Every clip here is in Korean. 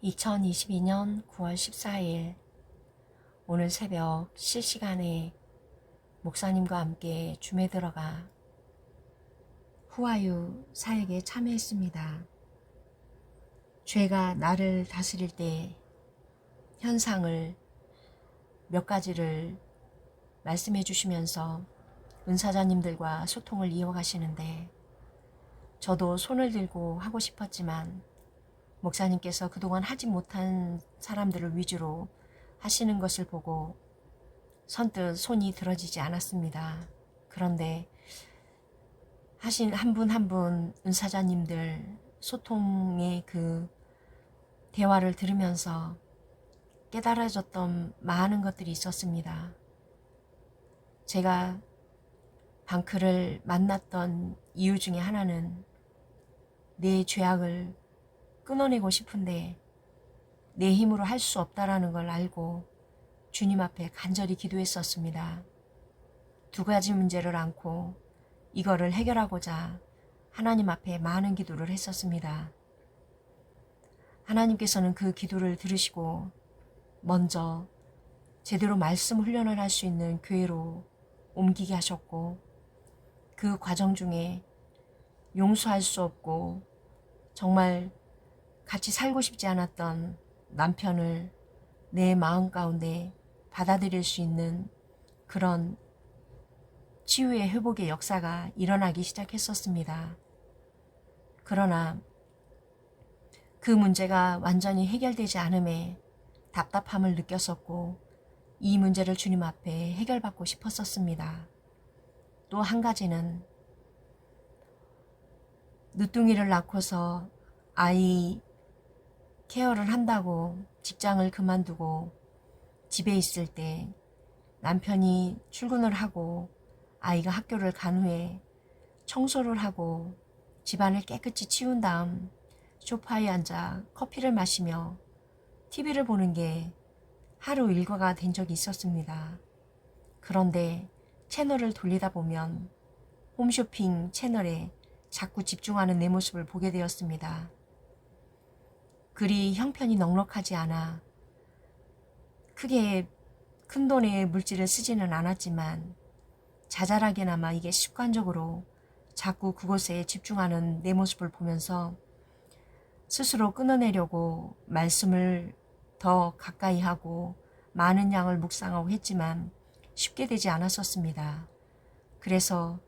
2022년 9월 14일 오늘 새벽 실시간에 목사님과 함께 줌에 들어가 후아유 사역에 참여했습니다. 죄가 나를 다스릴 때 현상을 몇 가지를 말씀해 주시면서 은사자님들과 소통을 이어가시는데, 저도 손을 들고 하고 싶었지만 목사님께서 그동안 하지 못한 사람들을 위주로 하시는 것을 보고 선뜻 손이 들어지지 않았습니다. 그런데 하신 한 분 한 분 은사자님들 소통의 그 대화를 들으면서 깨달아졌던 많은 것들이 있었습니다. 제가 방크를 만났던 이유 중에 하나는 내 죄악을 끊어내고 싶은데 내 힘으로 할 수 없다라는 걸 알고 주님 앞에 간절히 기도했었습니다. 두 가지 문제를 안고 이거를 해결하고자 하나님 앞에 많은 기도를 했었습니다. 하나님께서는 그 기도를 들으시고 먼저 제대로 말씀 훈련을 할 수 있는 교회로 옮기게 하셨고, 그 과정 중에 용서할 수 없고 정말 같이 살고 싶지 않았던 남편을 내 마음 가운데 받아들일 수 있는 그런 치유의 회복의 역사가 일어나기 시작했었습니다. 그러나 그 문제가 완전히 해결되지 않음에 답답함을 느꼈었고, 이 문제를 주님 앞에 해결받고 싶었었습니다. 또 한 가지는 늦둥이를 낳고서 아이 케어를 한다고 직장을 그만두고 집에 있을 때 남편이 출근을 하고 아이가 학교를 간 후에 청소를 하고 집안을 깨끗이 치운 다음 소파에 앉아 커피를 마시며 TV를 보는 게 하루 일과가 된 적이 있었습니다. 그런데 채널을 돌리다 보면 홈쇼핑 채널에 자꾸 집중하는 내 모습을 보게 되었습니다. 그리 형편이 넉넉하지 않아 크게 큰 돈의 물질을 쓰지는 않았지만 자잘하게나마 이게 습관적으로 자꾸 그곳에 집중하는 내 모습을 보면서 스스로 끊어내려고 말씀을 더 가까이 하고 많은 양을 묵상하고 했지만 쉽게 되지 않았었습니다. 그래서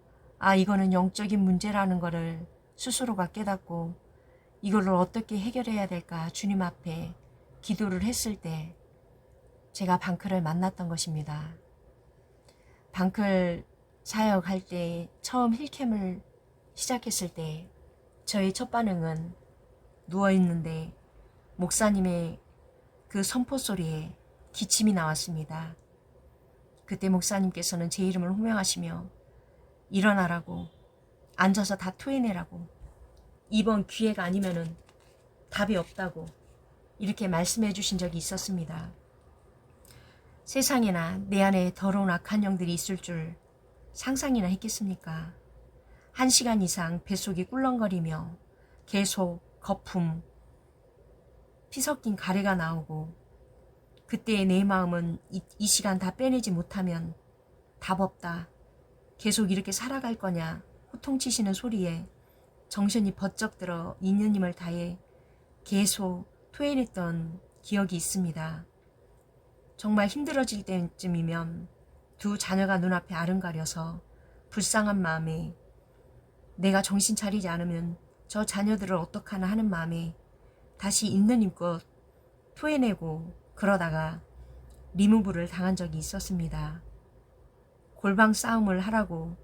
이거는 영적인 문제라는 것을 스스로가 깨닫고 이거를 어떻게 해결해야 될까 주님 앞에 기도를 했을 때 제가 방클을 만났던 것입니다. 방클 사역할 때 처음 힐캠을 시작했을 때 저의 첫 반응은 누워있는데 목사님의 그 선포 소리에 기침이 나왔습니다. 그때 목사님께서는 제 이름을 호명하시며 일어나라고, 앉아서 다 토해내라고, 이번 기회가 아니면은 답이 없다고 이렇게 말씀해 주신 적이 있었습니다. 세상에나 내 안에 더러운 악한 영들이 있을 줄 상상이나 했겠습니까? 1시간 이상 뱃속이 꿀렁거리며 계속 거품, 피 섞인 가래가 나오고, 그때 내 마음은 이 시간 다 빼내지 못하면 답 없다, 계속 이렇게 살아갈 거냐 호통치시는 소리에 정신이 번쩍 들어 인연님을 다해 계속 토해냈던 기억이 있습니다. 정말 힘들어질 때쯤이면 두 자녀가 눈앞에 아른가려서 불쌍한 마음에 내가 정신 차리지 않으면 저 자녀들을 어떡하나 하는 마음에 다시 있는 힘껏 토해내고 그러다가 리무브를 당한 적이 있었습니다. 골방 싸움을 하라고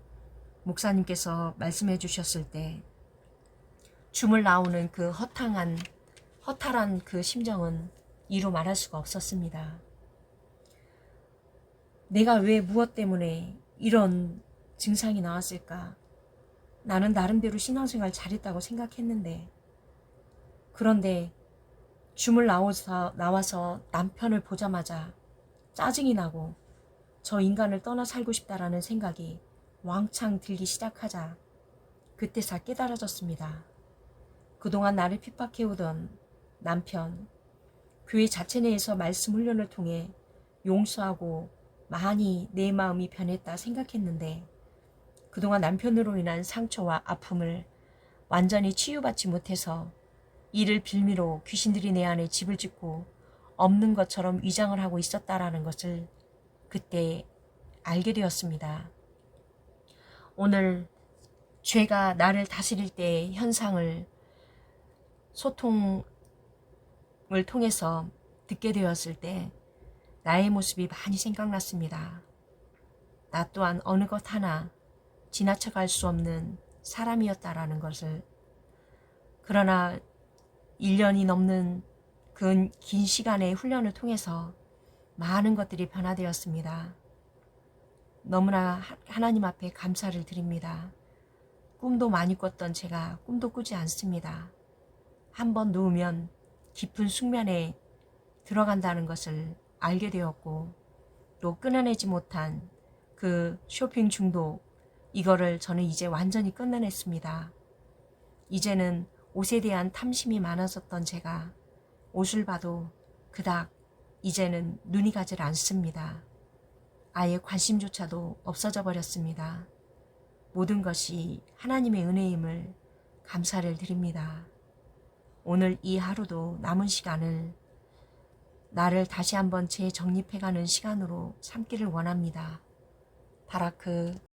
목사님께서 말씀해 주셨을 때 줌을 나오는 그 허탈한 그 심정은 이루 말할 수가 없었습니다. 내가 왜 무엇 때문에 이런 증상이 나왔을까? 나는 나름대로 신앙생활 잘했다고 생각했는데, 그런데 줌을 나와서 남편을 보자마자 짜증이 나고 저 인간을 떠나 살고 싶다라는 생각이 왕창 들기 시작하자 그때서 깨달아졌습니다. 그동안 나를 핍박해오던 남편, 교회 자체 내에서 말씀 훈련을 통해 용서하고 많이 내 마음이 변했다 생각했는데 그동안 남편으로 인한 상처와 아픔을 완전히 치유받지 못해서 이를 빌미로 귀신들이 내 안에 집을 짓고 없는 것처럼 위장을 하고 있었다라는 것을 그때 알게 되었습니다. 오늘 죄가 나를 다스릴 때의 현상을 소통을 통해서 듣게 되었을 때 나의 모습이 많이 생각났습니다. 나 또한 어느 것 하나 지나쳐갈 수 없는 사람이었다라는 것을. 그러나 1년이 넘는 그 긴 시간의 훈련을 통해서 많은 것들이 변화되었습니다. 너무나 하나님 앞에 감사를 드립니다. 꿈도 많이 꿨던 제가 꿈도 꾸지 않습니다. 한번 누우면 깊은 숙면에 들어간다는 것을 알게 되었고 또 끊어내지 못한 그 쇼핑 중독, 이거를 저는 이제 완전히 끊어냈습니다. 이제는 옷에 대한 탐심이 많았었던 제가 옷을 봐도 그닥 이제는 눈이 가질 않습니다. 아예 관심조차도 없어져 버렸습니다. 모든 것이 하나님의 은혜임을 감사를 드립니다. 오늘 이 하루도 남은 시간을 나를 다시 한번 재정립해가는 시간으로 삼기를 원합니다. 바라크.